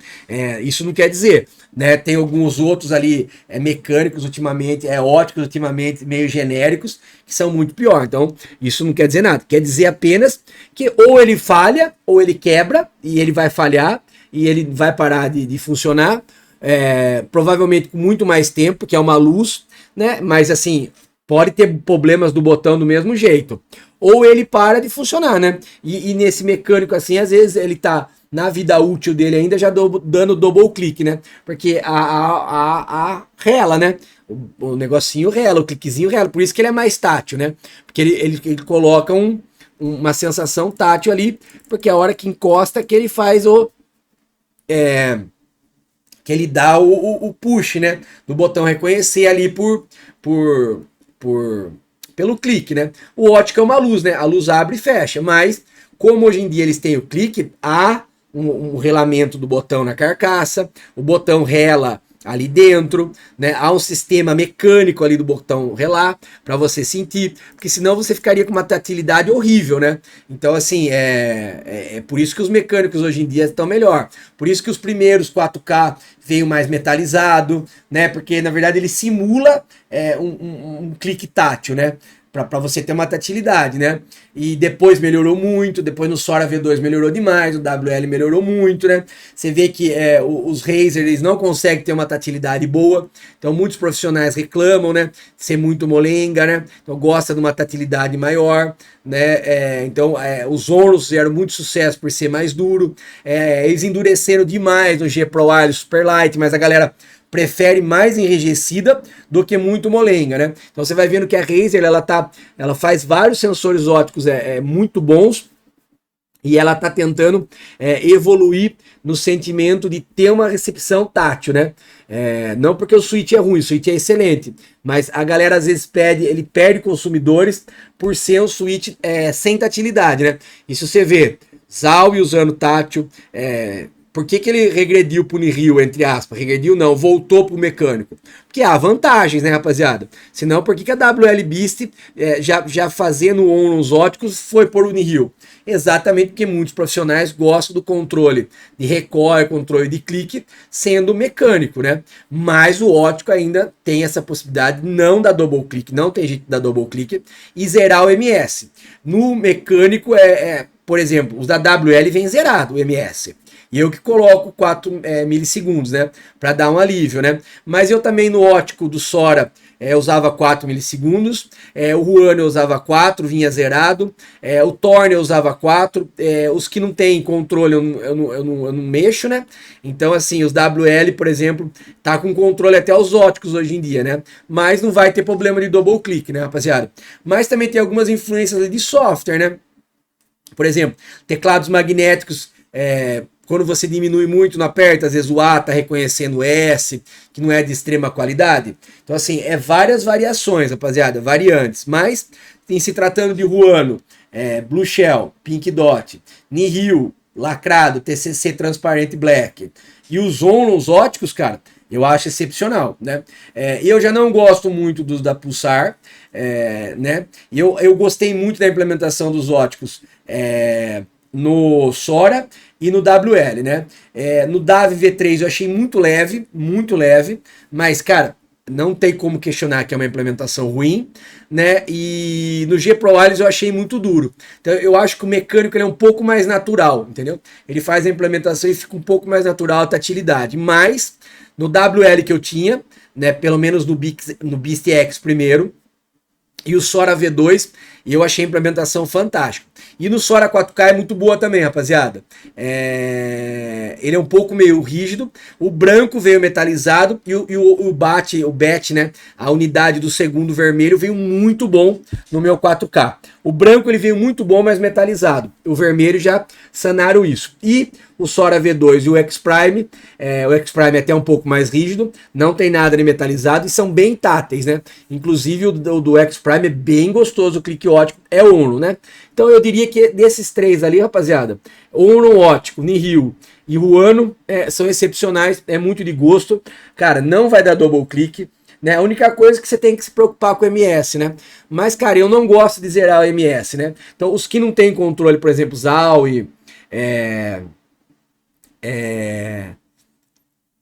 A: isso não quer dizer, né? Tem alguns outros ali mecânicos ultimamente, óticos ultimamente meio genéricos, que são muito pior. Então, isso não quer dizer nada. Quer dizer apenas que ou ele falha, ou ele quebra, e ele vai falhar, e ele vai parar de funcionar, provavelmente com muito mais tempo, que é uma luz, né? Mas, assim, pode ter problemas do botão do mesmo jeito. Ou ele para de funcionar, né? E nesse mecânico, assim, às vezes ele tá na vida útil dele ainda já dando double clique, né? Porque a rela, né? O negocinho rela, o cliquezinho rela. Por isso que ele é mais tátil, né? Porque ele coloca uma sensação tátil ali, porque a hora que encosta que ele faz que ele dá o push, né? Do botão reconhecer ali pelo clique, né? O ótico é uma luz, né? A luz abre e fecha, mas como hoje em dia eles têm o clique, há um relamento do botão na carcaça, o botão rela ali dentro, né? Há um sistema mecânico ali do botão relar para você sentir, porque senão você ficaria com uma tatilidade horrível, né? Então, assim, é por isso que os mecânicos hoje em dia estão melhor. Por isso que os primeiros 4K veio mais metalizado, né? Porque na verdade ele simula um clique tátil, né? Para você ter uma tatilidade, né? E depois melhorou muito, depois no Sora V2 melhorou demais, o WL melhorou muito, né? Você vê que os Razer eles não conseguem ter uma tatilidade boa, então muitos profissionais reclamam, né? Ser muito molenga, né? Então gosta de uma tatilidade maior, né? Então os Onros fizeram muito sucesso por ser mais duro, eles endureceram demais no G Pro Wireless Superlight, mas a galera prefere mais enrijecida do que muito molenga, né? Então você vai vendo que a Razer ela faz vários sensores ópticos muito bons e ela tá tentando evoluir no sentimento de ter uma recepção tátil, né? Não porque o switch é ruim, o switch é excelente, mas a galera às vezes ele perde consumidores por ser um switch sem tatilidade, né? E se você vê Zowie usando tátil, por que ele regrediu pro Nihil, entre aspas? Regrediu não, voltou pro mecânico. Porque há vantagens, né, rapaziada? Senão, por que a WL Beast, já fazendo Onrons óticos, foi por o Nihil? Exatamente porque muitos profissionais gostam do controle de recoil, controle de clique, sendo mecânico, né? Mas o ótico ainda tem essa possibilidade, não da double click, não tem jeito da double click, e zerar o MS. No mecânico por exemplo, os da WL vem zerado, o MS. E eu que coloco 4 milissegundos, né? Para dar um alívio, né? Mas eu também no ótico do Sora usava 4 milissegundos. O Huano eu usava 4, vinha zerado. O Thorn eu usava 4. Os que não tem controle eu não mexo, né? Então, assim, os WL, por exemplo, tá com controle até os óticos hoje em dia, né? Mas não vai ter problema de double click, né, rapaziada? Mas também tem algumas influências de software, né? Por exemplo, teclados magnéticos, quando você diminui muito, não aperta, às vezes o A tá reconhecendo o S, que não é de extrema qualidade. Então, assim, várias variações, rapaziada, variantes. Mas, em se tratando de Huano, Blue Shell, Pink Dot, Nihil, lacrado, TCC transparente black, e os Onlons óticos, cara, eu acho excepcional, né? Eu já não gosto muito dos da Pulsar, né? Eu gostei muito da implementação dos óticos no Sora e no WL, né? No DAV V3 eu achei muito leve, mas, cara, não tem como questionar que é uma implementação ruim, né? E no G Pro Wireless eu achei muito duro. Então eu acho que o mecânico ele é um pouco mais natural, entendeu? Ele faz a implementação e fica um pouco mais natural a tatilidade. Mas no WL que eu tinha, né? Pelo menos no Beast X primeiro, e o Sora V2, eu achei a implementação fantástica. E no Sora 4K é muito boa também, rapaziada. Ele é um pouco meio rígido. O branco veio metalizado e o BAT, né? A unidade do segundo vermelho veio muito bom no meu 4K. O branco ele veio muito bom, mas metalizado. O vermelho já sanaram isso. E o Sora V2 e o X-Prime, o X-Prime é até um pouco mais rígido, não tem nada de metalizado e são bem táteis, né? Inclusive o do X-Prime é bem gostoso, o clique ótico é Onlon, né? Então eu diria que desses três ali, rapaziada, Onlon ótico, Nihil e Huano são excepcionais, é muito de gosto. Cara, não vai dar double click, né? A única coisa é que você tem que se preocupar com o MS, né? Mas, cara, eu não gosto de zerar o MS, né? Então os que não tem controle, por exemplo, ZAWI,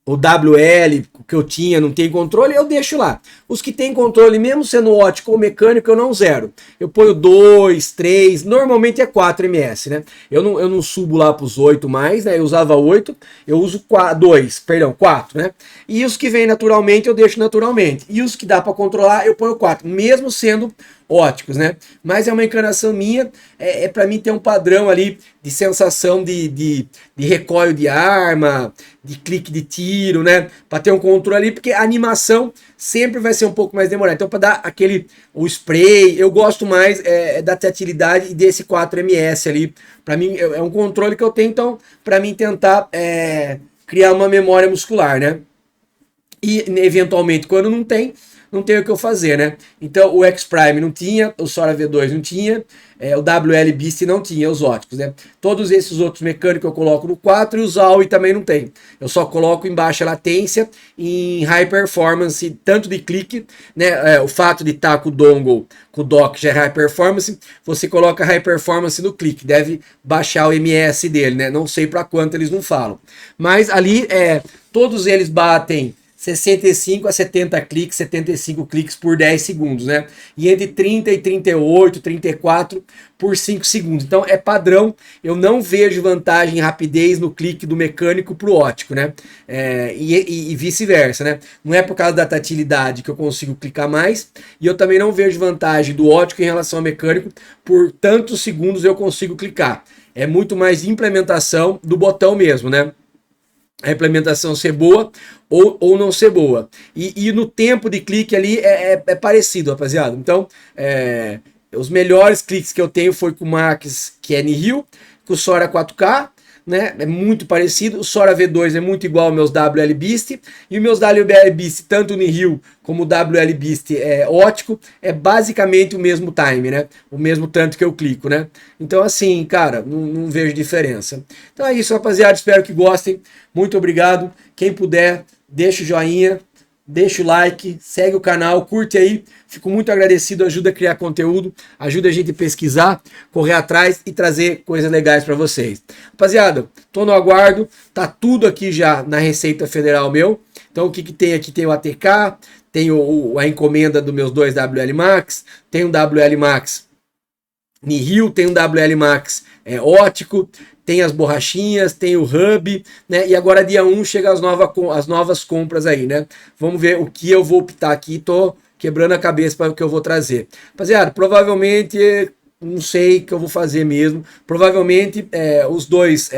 A: o WL que eu tinha não tem controle, eu deixo lá. Os que tem controle, mesmo sendo ótico ou mecânico, eu não zero. Eu ponho 2, 3, normalmente é 4 ms, né? Eu não subo lá para os 8 mais, né? Eu usava 8, eu uso 4, né? E os que vêm naturalmente, eu deixo naturalmente. E os que dá para controlar, eu ponho 4, mesmo sendo óticos, né? Mas é uma encanação minha, para mim ter um padrão ali de sensação de recoil de arma, de clique de tiro, né? Para ter um controle ali, porque a animação sempre vai ser um pouco mais demorada. Então, para dar o spray, eu gosto mais da tatilidade e desse 4 ms ali. Para mim, é um controle que eu tenho, então, para mim tentar criar uma memória muscular, né? E, eventualmente, quando não tem o que eu fazer, né? Então o X-Prime não tinha, o Sora V2 não tinha, o WL Beast não tinha, os óticos, né? Todos esses outros mecânicos eu coloco no 4 e o ZAWI também não tem. Eu só coloco em baixa latência, em high performance, tanto de clique, né? O fato de estar com o dongle, com o dock já é high performance, você coloca high performance no clique, deve baixar o MS dele, né? Não sei para quanto eles não falam. Mas ali, todos eles batem 65 a 70 cliques, 75 cliques por 10 segundos, né? E entre 30 e 38, 34 por 5 segundos. Então é padrão, eu não vejo vantagem em rapidez no clique do mecânico pro ótico, né? E vice-versa, né? Não é por causa da tatilidade que eu consigo clicar mais, e eu também não vejo vantagem do ótico em relação ao mecânico, por tantos segundos eu consigo clicar. É muito mais implementação do botão mesmo, né? A implementação ser boa ou não ser boa. E no tempo de clique ali é parecido, rapaziada. Então, os melhores cliques que eu tenho foi com o Max, que é Nihil, com o Sora 4K, né? É muito parecido. O Sora V2 é muito igual aos meus WL Beast. E os meus WL Beast, tanto o Nihil como o WL Beast ótico, é basicamente o mesmo time, né? O mesmo tanto que eu clico, né? Então, assim, cara, não vejo diferença. Então é isso, rapaziada. Espero que gostem. Muito obrigado. Quem puder, deixa o joinha, deixa o like, segue o canal, curte aí. Fico muito agradecido, ajuda a criar conteúdo, ajuda a gente a pesquisar, correr atrás e trazer coisas legais para vocês. Rapaziada, tô no aguardo, tá tudo aqui já na Receita Federal meu. Então o que tem aqui? Tem o ATK, tem a encomenda dos meus 2 WL Max, tem um WL Max Nihil, tem um WL Max ótico, tem as borrachinhas, tem o hub, né? E agora dia 1 chega as novas compras aí, né? Vamos ver o que eu vou optar aqui, tô quebrando a cabeça para o que eu vou trazer. Rapaziada, provavelmente, não sei o que eu vou fazer mesmo, provavelmente os dois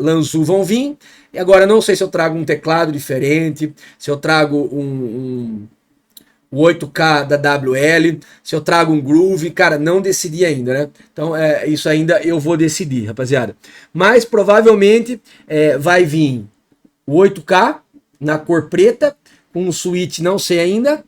A: Lanzu vão vir, e agora não sei se eu trago um teclado diferente, se eu trago o 8K da WL, se eu trago um Groove, cara, não decidi ainda, né? Então, isso ainda eu vou decidir, rapaziada. Mas provavelmente vai vir o 8K na cor preta, com um switch, não sei ainda,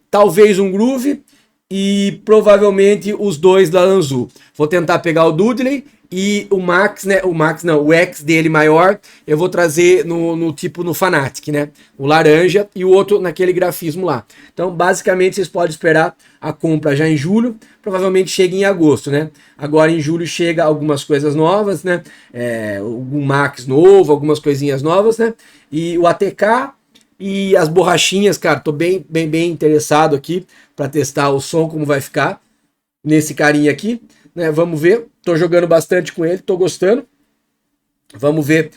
A: talvez um Groove e provavelmente os dois da Lanzu. Vou tentar pegar o Dudley e o Max, né? O X dele maior, eu vou trazer no Fanatic, né? O laranja e o outro naquele grafismo lá. Então, basicamente, vocês podem esperar a compra já em julho, provavelmente chega em agosto, né? Agora em julho chega algumas coisas novas, né? Um Max novo, algumas coisinhas novas, né? E o ATK e as borrachinhas, cara, tô bem interessado aqui para testar o som, como vai ficar nesse carinha aqui, né? Vamos ver. Tô jogando bastante com ele, tô gostando. Vamos ver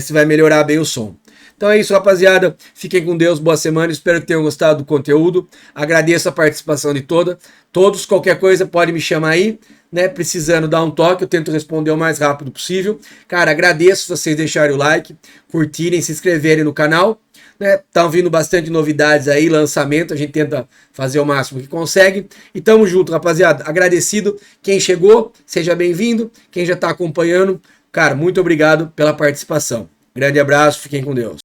A: se vai melhorar bem o som. Então é isso, rapaziada. Fiquem com Deus, boa semana. Espero que tenham gostado do conteúdo. Agradeço a participação de todos. Qualquer coisa pode me chamar aí, né? Precisando dar um toque, eu tento responder o mais rápido possível. Cara, agradeço vocês deixarem o like, curtirem, se inscreverem no canal. Estão vindo bastante novidades aí, lançamento, a gente tenta fazer o máximo que consegue. E tamo junto, rapaziada. Agradecido. Quem chegou, seja bem-vindo. Quem já tá acompanhando, cara, muito obrigado pela participação. Grande abraço, fiquem com Deus.